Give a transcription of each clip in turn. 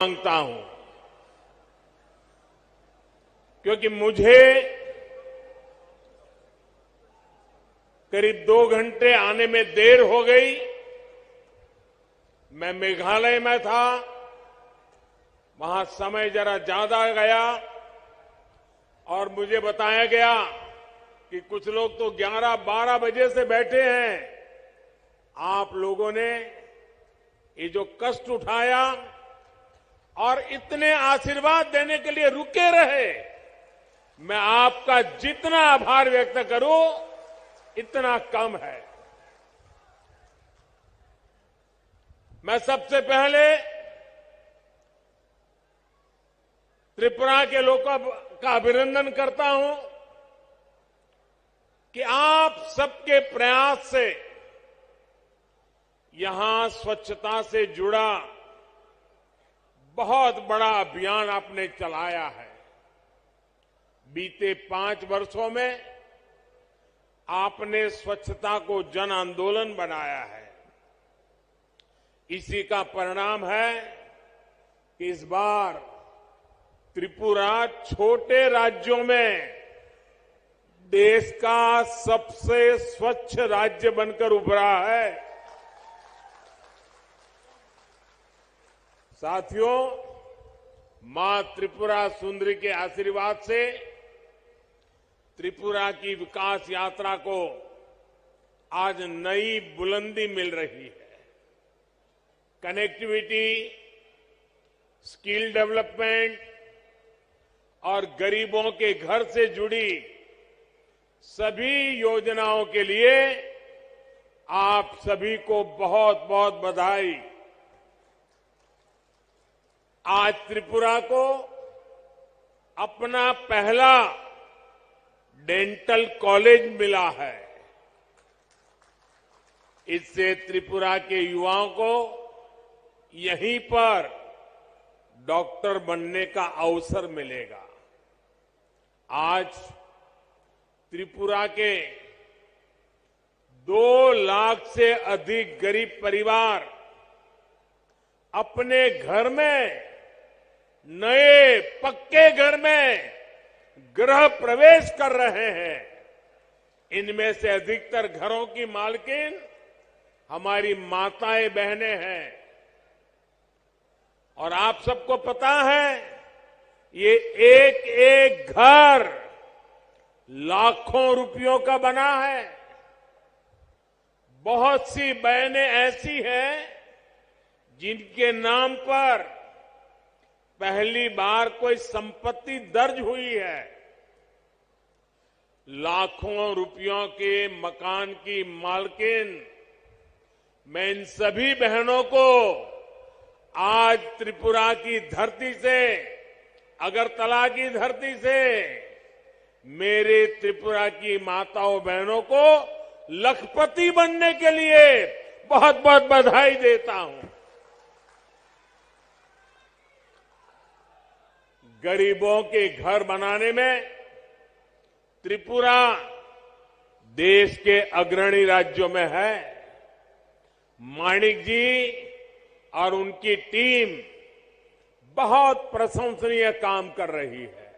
मांगता हूं, क्योंकि मुझे करीब 2 घंटे आने में देर हो गई। मैं मेघालय में था, वहां समय जरा ज्यादा गया और मुझे बताया गया कि कुछ लोग तो 11-12 बजे से बैठे हैं। आप लोगों ने ये जो कष्ट उठाया और इतने आशीर्वाद देने के लिए रुके रहे, मैं आपका जितना आभार व्यक्त करूं इतना कम है। मैं सबसे पहले त्रिपुरा के लोगों का अभिनंदन करता हूं कि आप सबके प्रयास से यहां स्वच्छता से जुड़ा बहुत बड़ा अभियान आपने चलाया है। बीते 5 वर्षों में आपने स्वच्छता को जन आंदोलन बनाया है। इसी का परिणाम है कि इस बार त्रिपुरा छोटे राज्यों में देश का सबसे स्वच्छ राज्य बनकर उभरा है। साथियों, मां त्रिपुरा सुंदरी के आशीर्वाद से त्रिपुरा की विकास यात्रा को आज नई बुलंदी मिल रही है। कनेक्टिविटी, स्किल डेवलपमेंट और गरीबों के घर से जुड़ी सभी योजनाओं के लिए आप सभी को बहुत बहुत बधाई। आज त्रिपुरा को अपना पहला डेंटल कॉलेज मिला है। इससे त्रिपुरा के युवाओं को यहीं पर डॉक्टर बनने का अवसर मिलेगा। आज त्रिपुरा के 2 लाख से अधिक गरीब परिवार अपने घर में, नए पक्के घर में गृह प्रवेश कर रहे हैं। इनमें से अधिकतर घरों की मालकिन हमारी माताएं बहनें हैं। और आप सबको पता है, ये एक एक घर लाखों रुपयों का बना है। बहुत सी बहनें ऐसी हैं जिनके नाम पर पहली बार कोई संपत्ति दर्ज हुई है। लाखों रुपयों के मकान की मालकिन मैं इन सभी बहनों को आज त्रिपुरा की धरती से, अगरतला की धरती से मेरे त्रिपुरा की माताओं बहनों को लखपति बनने के लिए बहुत बहुत बधाई देता हूं। गरीबों के घर बनाने में त्रिपुरा देश के अग्रणी राज्यों में है। माणिक जी और उनकी टीम बहुत प्रशंसनीय काम कर रही है।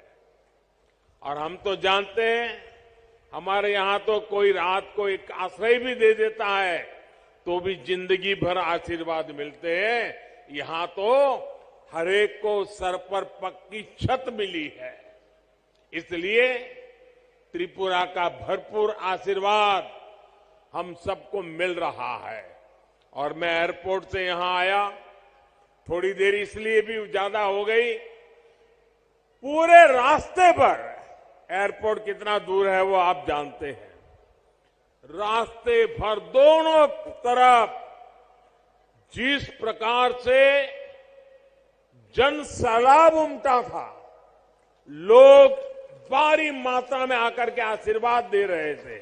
और हम तो जानते हैं, हमारे यहां तो कोई रात को एक आश्रय भी दे देता है तो भी जिंदगी भर आशीर्वाद मिलते हैं। यहां तो हरेक को सर पर पक्की छत मिली है। इसलिए त्रिपुरा का भरपूर आशीर्वाद हम सबको मिल रहा है। और मैं एयरपोर्ट से यहां आया, थोड़ी देर इसलिए भी ज्यादा हो गई, पूरे रास्ते पर, एयरपोर्ट कितना दूर है वो आप जानते हैं, रास्ते भर दोनों तरफ जिस प्रकार से जन सैलाब उमटा था, लोग भारी मात्रा में आकर के आशीर्वाद दे रहे थे।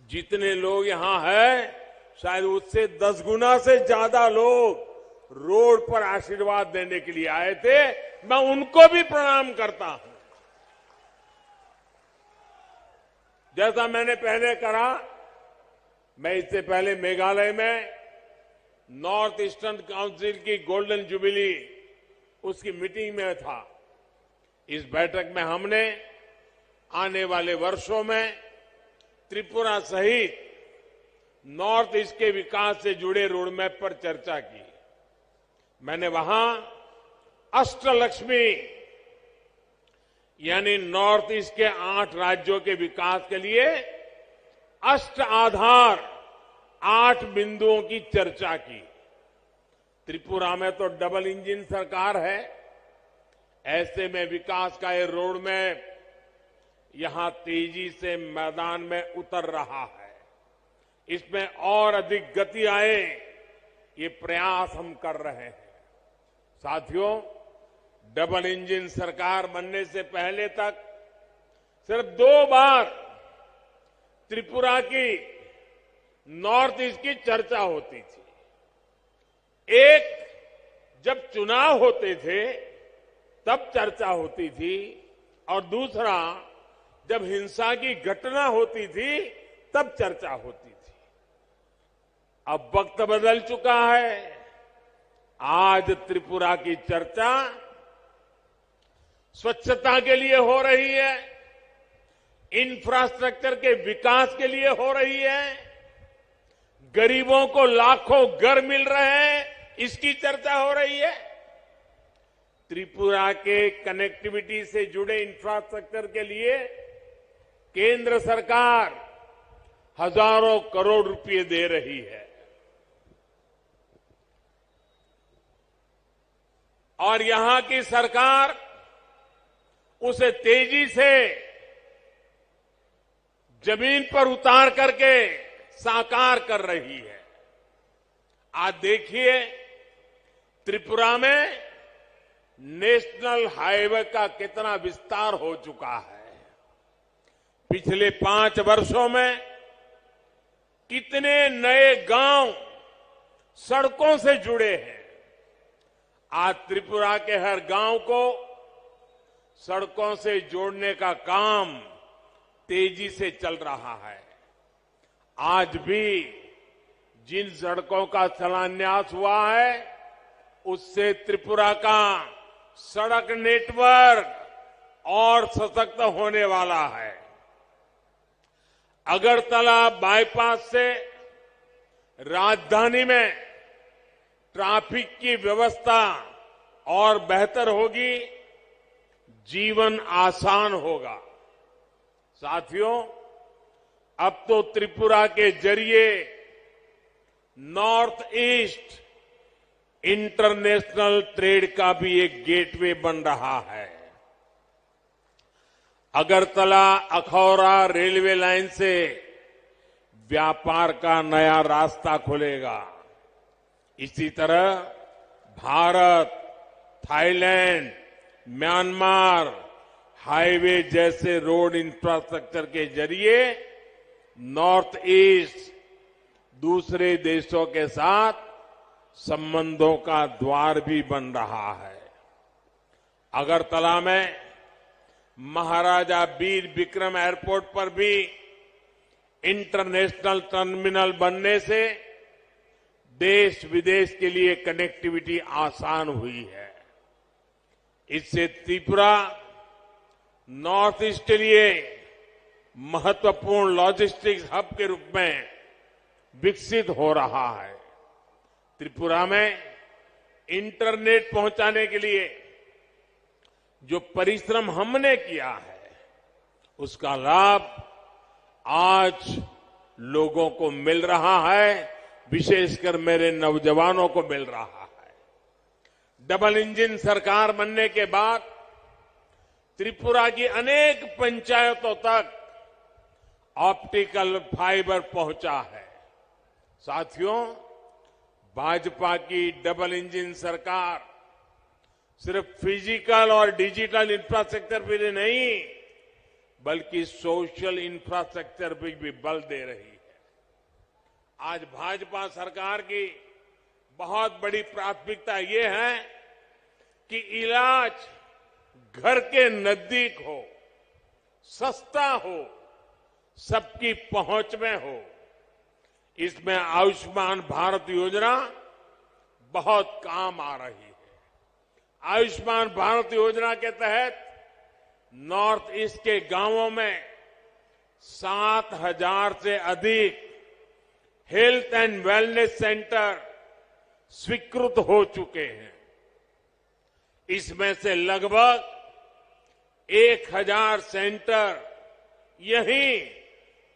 जितने लोग यहां हैं, शायद उससे 10 गुना से ज्यादा लोग रोड पर आशीर्वाद देने के लिए आए थे। मैं उनको भी प्रणाम करता हूं। जैसा मैंने पहले कहा, मैं इससे पहले मेघालय में नॉर्थ ईस्टर्न काउंसिल की गोल्डन जुबिली उसकी मीटिंग में था। इस बैठक में हमने आने वाले वर्षों में त्रिपुरा सहित नॉर्थ ईस्ट के विकास से जुड़े रोडमैप पर चर्चा की। मैंने वहां अष्टलक्ष्मी यानी नॉर्थ ईस्ट के 8 राज्यों के विकास के लिए अष्ट आधार 8 बिंदुओं की चर्चा की। त्रिपुरा में तो डबल इंजन सरकार है, ऐसे में विकास का ये रोड मैप यहां तेजी से मैदान में उतर रहा है। इसमें और अधिक गति आए, ये प्रयास हम कर रहे हैं। साथियों, डबल इंजन सरकार बनने से पहले तक सिर्फ 2 बार त्रिपुरा की नॉर्थ ईस्ट की चर्चा होती थी। एक जब चुनाव होते थे तब चर्चा होती थी, और दूसरा जब हिंसा की घटना होती थी तब चर्चा होती थी। अब वक्त बदल चुका है। आज त्रिपुरा की चर्चा स्वच्छता के लिए हो रही है, इंफ्रास्ट्रक्चर के विकास के लिए हो रही है, गरीबों को लाखों घर मिल रहे हैं, इसकी चर्चा हो रही है। त्रिपुरा के कनेक्टिविटी से जुड़े इंफ्रास्ट्रक्चर के लिए केंद्र सरकार हजारों करोड़ रुपए दे रही है, और यहां की सरकार उसे तेजी से जमीन पर उतार करके साकार कर रही है। आज देखिए, त्रिपुरा में नेशनल हाईवे का कितना विस्तार हो चुका है। पिछले 5 वर्षों में कितने नए गांव सड़कों से जुड़े हैं। आज त्रिपुरा के हर गांव को सड़कों से जोड़ने का काम तेजी से चल रहा है। आज भी जिन सड़कों का शिलान्यास हुआ है, उससे त्रिपुरा का सड़क नेटवर्क और सशक्त होने वाला है। अगरतला बाईपास से राजधानी में ट्रैफिक की व्यवस्था और बेहतर होगी, जीवन आसान होगा। साथियों, अब तो त्रिपुरा के जरिए नॉर्थ ईस्ट इंटरनेशनल ट्रेड का भी एक गेटवे बन रहा है। अगरतला अखौरा रेलवे लाइन से व्यापार का नया रास्ता खुलेगा। इसी तरह भारत, थाईलैंड, म्यांमार हाईवे जैसे रोड इंफ्रास्ट्रक्चर के जरिए नॉर्थ ईस्ट दूसरे देशों के साथ संबंधों का द्वार भी बन रहा है। अगरतला में महाराजा वीर विक्रम एयरपोर्ट पर भी इंटरनेशनल टर्मिनल बनने से देश विदेश के लिए कनेक्टिविटी आसान हुई है। इससे त्रिपुरा नॉर्थ ईस्ट के लिए महत्वपूर्ण लॉजिस्टिक्स हब के रूप में विकसित हो रहा है। त्रिपुरा में इंटरनेट पहुंचाने के लिए जो परिश्रम हमने किया है, उसका लाभ आज लोगों को मिल रहा है, विशेषकर मेरे नौजवानों को मिल रहा है। डबल इंजन सरकार बनने के बाद त्रिपुरा की अनेक पंचायतों तक ऑप्टिकल फाइबर पहुंचा है। साथियों, भाजपा की डबल इंजन सरकार सिर्फ फिजिकल और डिजिटल इंफ्रास्ट्रक्चर पे नहीं, बल्कि सोशल इंफ्रास्ट्रक्चर पे भी बल दे रही है। आज भाजपा सरकार की बहुत बड़ी प्राथमिकता ये है कि इलाज घर के नजदीक हो, सस्ता हो, सबकी पहुंच में हो। इसमें आयुष्मान भारत योजना बहुत काम आ रही है। आयुष्मान भारत योजना के तहत नॉर्थ ईस्ट के गांवों में 7,000 से अधिक हेल्थ एंड वेलनेस सेंटर स्वीकृत हो चुके हैं। इसमें से लगभग 1,000 सेंटर यहीं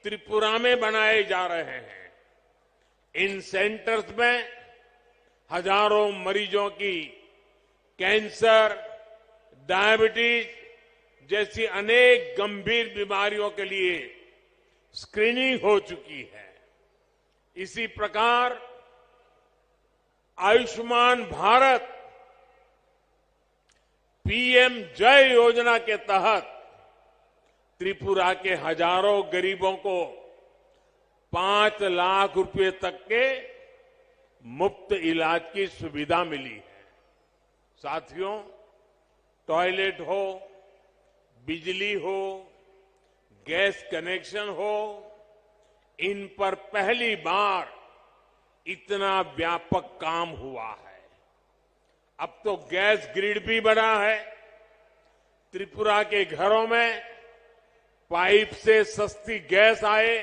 त्रिपुरा में बनाए जा रहे हैं। इन सेंटर्स में हजारों मरीजों की कैंसर, डायबिटीज जैसी अनेक गंभीर बीमारियों के लिए स्क्रीनिंग हो चुकी है। इसी प्रकार आयुष्मान भारत पीएम जय योजना के तहत त्रिपुरा के हजारों गरीबों को 5 लाख रुपए तक के मुफ्त इलाज की सुविधा मिली है। साथियों, टॉयलेट हो, बिजली हो, गैस कनेक्शन हो, इन पर पहली बार इतना व्यापक काम हुआ है। अब तो गैस ग्रिड भी बना है। त्रिपुरा के घरों में पाइप से सस्ती गैस आए,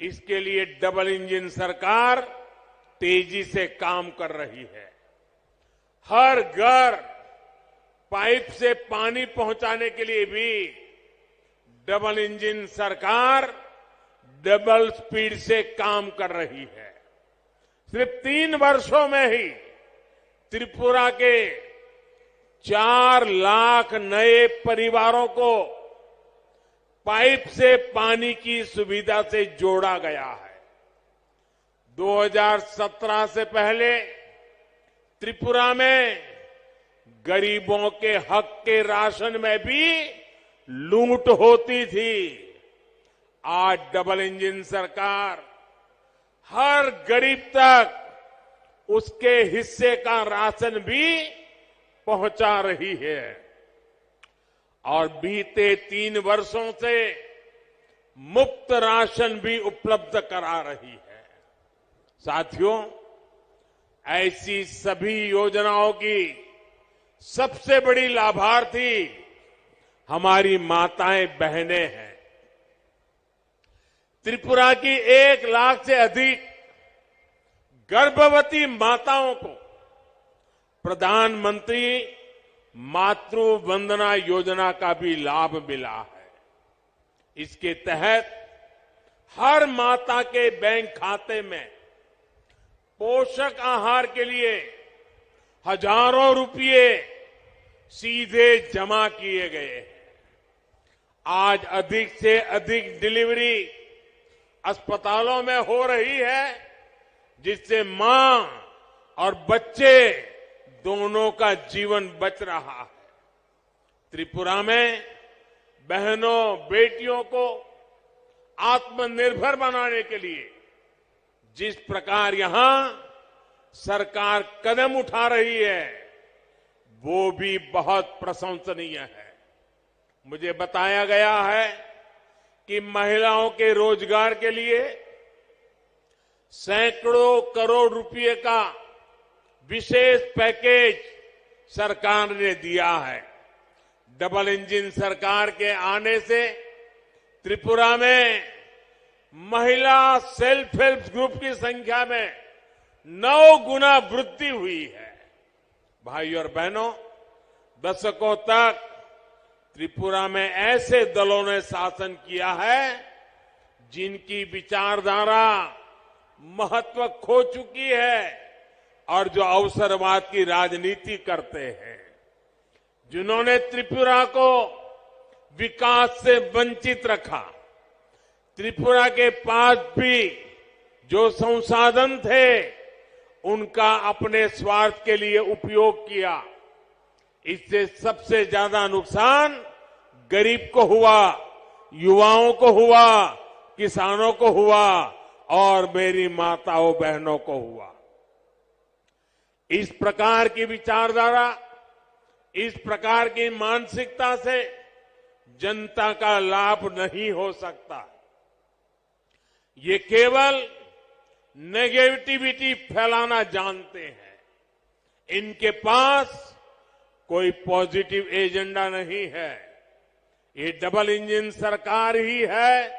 इसके लिए डबल इंजन सरकार तेजी से काम कर रही है। हर घर पाइप से पानी पहुंचाने के लिए भी डबल इंजन सरकार डबल स्पीड से काम कर रही है। सिर्फ 3 वर्षों में ही त्रिपुरा के 4 लाख नए परिवारों को पाइप से पानी की सुविधा से जोड़ा गया है। 2017 से पहले त्रिपुरा में गरीबों के हक के राशन में भी लूट होती थी। आज डबल इंजन सरकार हर गरीब तक उसके हिस्से का राशन भी पहुंचा रही है और बीते 3 वर्षों से मुफ्त राशन भी उपलब्ध करा रही है। साथियों, ऐसी सभी योजनाओं की सबसे बड़ी लाभार्थी हमारी माताएं बहनें हैं। त्रिपुरा की 1 लाख से अधिक गर्भवती माताओं को प्रधानमंत्री मातृ वंदना योजना का भी लाभ मिला है। इसके तहत हर माता के बैंक खाते में पोषक आहार के लिए हजारों रुपये सीधे जमा किए गए हैं। आज अधिक से अधिक डिलीवरी अस्पतालों में हो रही है, जिससे मां और बच्चे दोनों का जीवन बच रहा है। त्रिपुरा में बहनों बेटियों को आत्मनिर्भर बनाने के लिए जिस प्रकार यहां सरकार कदम उठा रही है, वो भी बहुत प्रशंसनीय है। मुझे बताया गया है कि महिलाओं के रोजगार के लिए सैकड़ों करोड़ रुपए का विशेष पैकेज सरकार ने दिया है। डबल इंजन सरकार के आने से त्रिपुरा में महिला सेल्फ हेल्प ग्रुप की संख्या में 9 गुना वृद्धि हुई है। भाई और बहनों, दशकों तक त्रिपुरा में ऐसे दलों ने शासन किया है जिनकी विचारधारा महत्व खो चुकी है और जो अवसरवाद की राजनीति करते हैं, जिन्होंने त्रिपुरा को विकास से वंचित रखा। त्रिपुरा के पास भी जो संसाधन थे, उनका अपने स्वार्थ के लिए उपयोग किया। इससे सबसे ज्यादा नुकसान गरीब को हुआ, युवाओं को हुआ, किसानों को हुआ और मेरी माताओं बहनों को हुआ। इस प्रकार की विचारधारा, इस प्रकार की मानसिकता से जनता का लाभ नहीं हो सकता। ये केवल नेगेटिविटी फैलाना जानते हैं। इनके पास कोई पॉजिटिव एजेंडा नहीं है। ये डबल इंजन सरकार ही है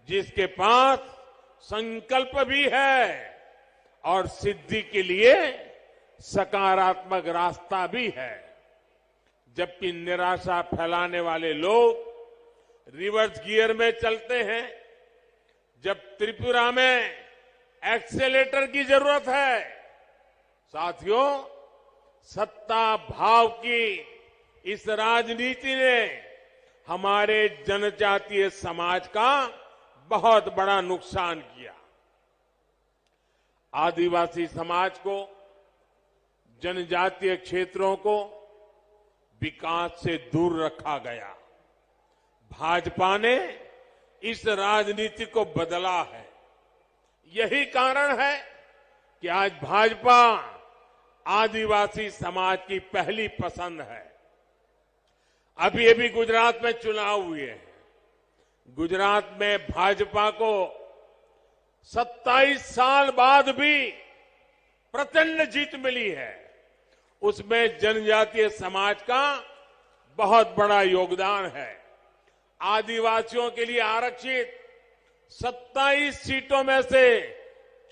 जिसके पास संकल्प भी है और सिद्धि के लिए सकारात्मक रास्ता भी है। जबकि निराशा फैलाने वाले लोग रिवर्स गियर में चलते हैं। जब त्रिपुरा में एक्सेलेरेटर की जरूरत है, साथियों, सत्ता भाव की इस राजनीति ने हमारे जनजातीय समाज का बहुत बड़ा नुकसान किया। आदिवासी समाज को, जनजातीय क्षेत्रों को विकास से दूर रखा गया। भाजपा ने इस राजनीति को बदला है। यही कारण है कि आज भाजपा आदिवासी समाज की पहली पसंद है। अभी गुजरात में चुनाव हुए हैं। गुजरात में भाजपा को 27 साल बाद भी प्रचंड जीत मिली है। उसमें जनजातीय समाज का बहुत बड़ा योगदान है। आदिवासियों के लिए आरक्षित 27 सीटों में से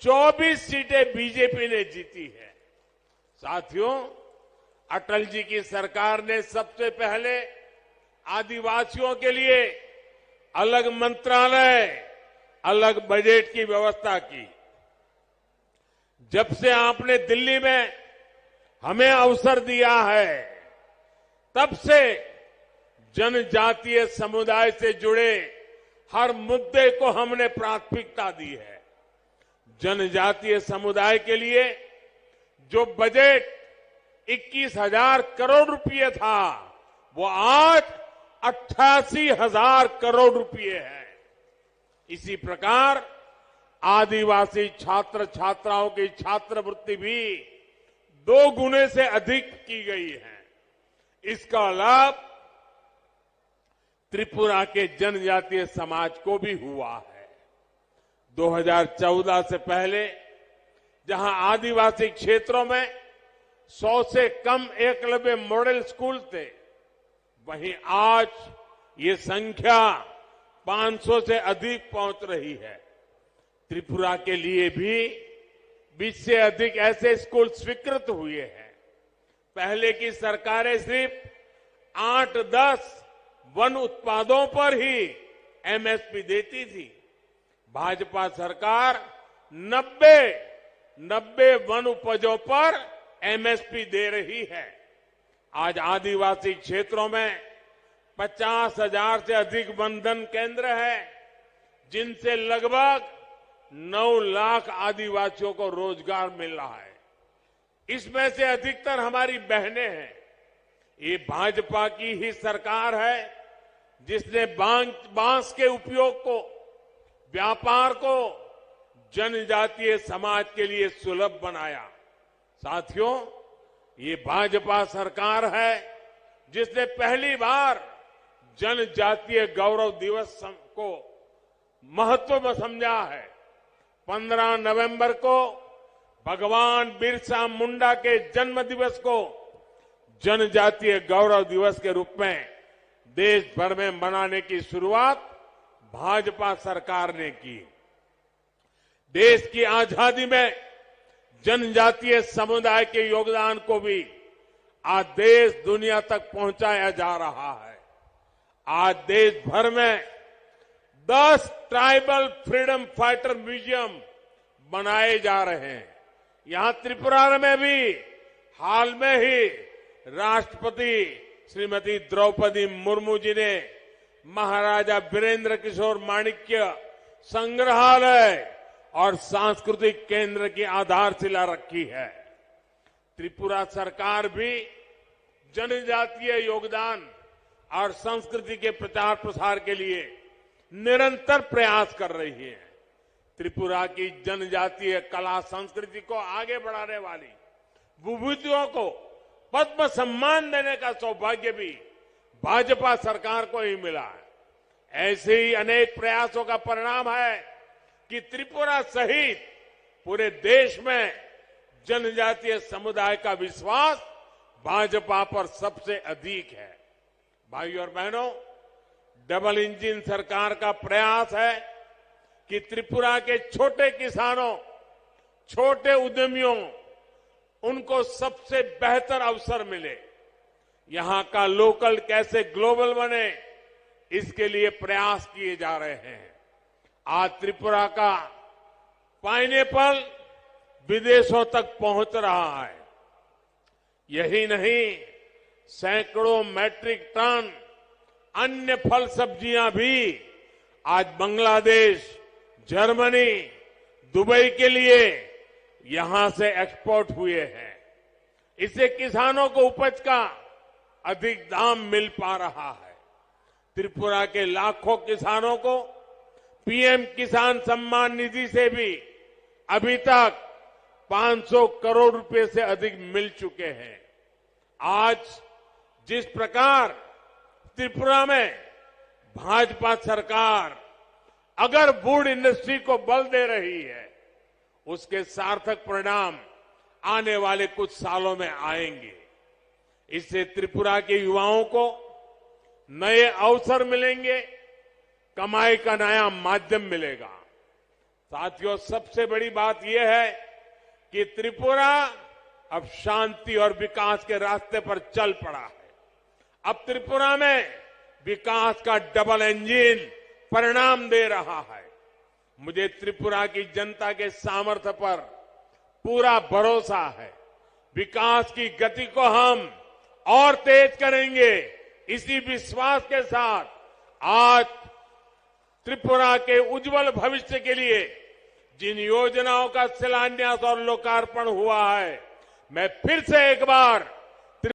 24 सीटें बीजेपी ने जीती है। साथियों, अटल जी की सरकार ने सबसे पहले आदिवासियों के लिए अलग मंत्रालय, अलग बजट की व्यवस्था की। जब से आपने दिल्ली में हमें अवसर दिया है, तब से जनजातीय समुदाय से जुड़े हर मुद्दे को हमने प्राथमिकता दी है। जनजातीय समुदाय के लिए जो बजट 21,000 करोड़ रुपए था, वो आज 88,000 करोड़ रुपए है। इसी प्रकार आदिवासी छात्र छात्राओं की छात्रवृत्ति भी 2 गुने से अधिक की गई है। इसका लाभ त्रिपुरा के जनजातीय समाज को भी हुआ है। 2014 से पहले जहां आदिवासी क्षेत्रों में 100 से कम एकलव्य मॉडल स्कूल थे, वहीं आज ये संख्या 500 से अधिक पहुंच रही है। त्रिपुरा के लिए भी 20 से अधिक ऐसे स्कूल स्वीकृत हुए हैं। पहले की सरकारें सिर्फ 8-10 वन उत्पादों पर ही एमएसपी देती थी। भाजपा सरकार 90 वन उपजों पर एमएसपी दे रही है। आज आदिवासी क्षेत्रों में 50,000 से अधिक वनधन केंद्र है, जिनसे लगभग 9 लाख आदिवासियों को रोजगार मिल रहा है। इसमें से अधिकतर हमारी बहनें हैं। ये भाजपा की ही सरकार है जिसने बांस के उपयोग को, व्यापार को जनजातीय समाज के लिए सुलभ बनाया। साथियों, ये भाजपा सरकार है जिसने पहली बार जनजातीय गौरव दिवस को महत्व में समझा है। 15 नवंबर को भगवान बिरसा मुंडा के जन्म दिवस को जनजातीय गौरव दिवस के रूप में देश भर में मनाने की शुरुआत भाजपा सरकार ने की। देश की आजादी में जनजातीय समुदाय के योगदान को भी आज देश दुनिया तक पहुंचाया जा रहा है। आज देश भर में 10 ट्राइबल फ्रीडम फाइटर म्यूजियम बनाए जा रहे हैं। यहां त्रिपुरा में भी हाल में ही राष्ट्रपति श्रीमती द्रौपदी मुर्मू जी ने महाराजा वीरेंद्र किशोर माणिक्य संग्रहालय और सांस्कृतिक केंद्र की आधारशिला रखी है। त्रिपुरा सरकार भी जनजातीय योगदान और संस्कृति के प्रचार प्रसार के लिए निरंतर प्रयास कर रही है। त्रिपुरा की जनजातीय कला संस्कृति को आगे बढ़ाने वाली विभूतियों को पद्म सम्मान देने का सौभाग्य भी भाजपा सरकार को ही मिला है। ऐसे ही अनेक प्रयासों का परिणाम है कि त्रिपुरा सहित पूरे देश में जनजातीय समुदाय का विश्वास भाजपा पर सबसे अधिक है। भाइयों और बहनों, डबल इंजन सरकार का प्रयास है कि त्रिपुरा के छोटे किसानों, छोटे उद्यमियों, उनको सबसे बेहतर अवसर मिले। यहां का लोकल कैसे ग्लोबल बने, इसके लिए प्रयास किए जा रहे हैं। आज त्रिपुरा का पाइनएप्पल विदेशों तक पहुंच रहा है। यही नहीं, सैकड़ों मैट्रिक टन अन्य फल सब्जियां भी आज बांग्लादेश, जर्मनी, दुबई के लिए यहां से एक्सपोर्ट हुए हैं। इससे किसानों को उपज का अधिक दाम मिल पा रहा है। त्रिपुरा के लाखों किसानों को पीएम किसान सम्मान निधि से भी अभी तक 500 करोड़ रुपए से अधिक मिल चुके हैं। आज जिस प्रकार त्रिपुरा में भाजपा सरकार अगर वुड इंडस्ट्री को बल दे रही है, उसके सार्थक परिणाम आने वाले कुछ सालों में आएंगे। इससे त्रिपुरा के युवाओं को नए अवसर मिलेंगे, कमाई का नया माध्यम मिलेगा। साथियों, सबसे बड़ी बात यह है कि त्रिपुरा अब शांति और विकास के रास्ते पर चल पड़ा है। अब त्रिपुरा में विकास का डबल इंजन परिणाम दे रहा है। मुझे त्रिपुरा की जनता के सामर्थ्य पर पूरा भरोसा है। विकास की गति को हम और तेज करेंगे। इसी विश्वास के साथ आज त्रिपुरा के उज्जवल भविष्य के लिए जिन योजनाओं का शिलान्यास और लोकार्पण हुआ है, मैं फिर से एक बार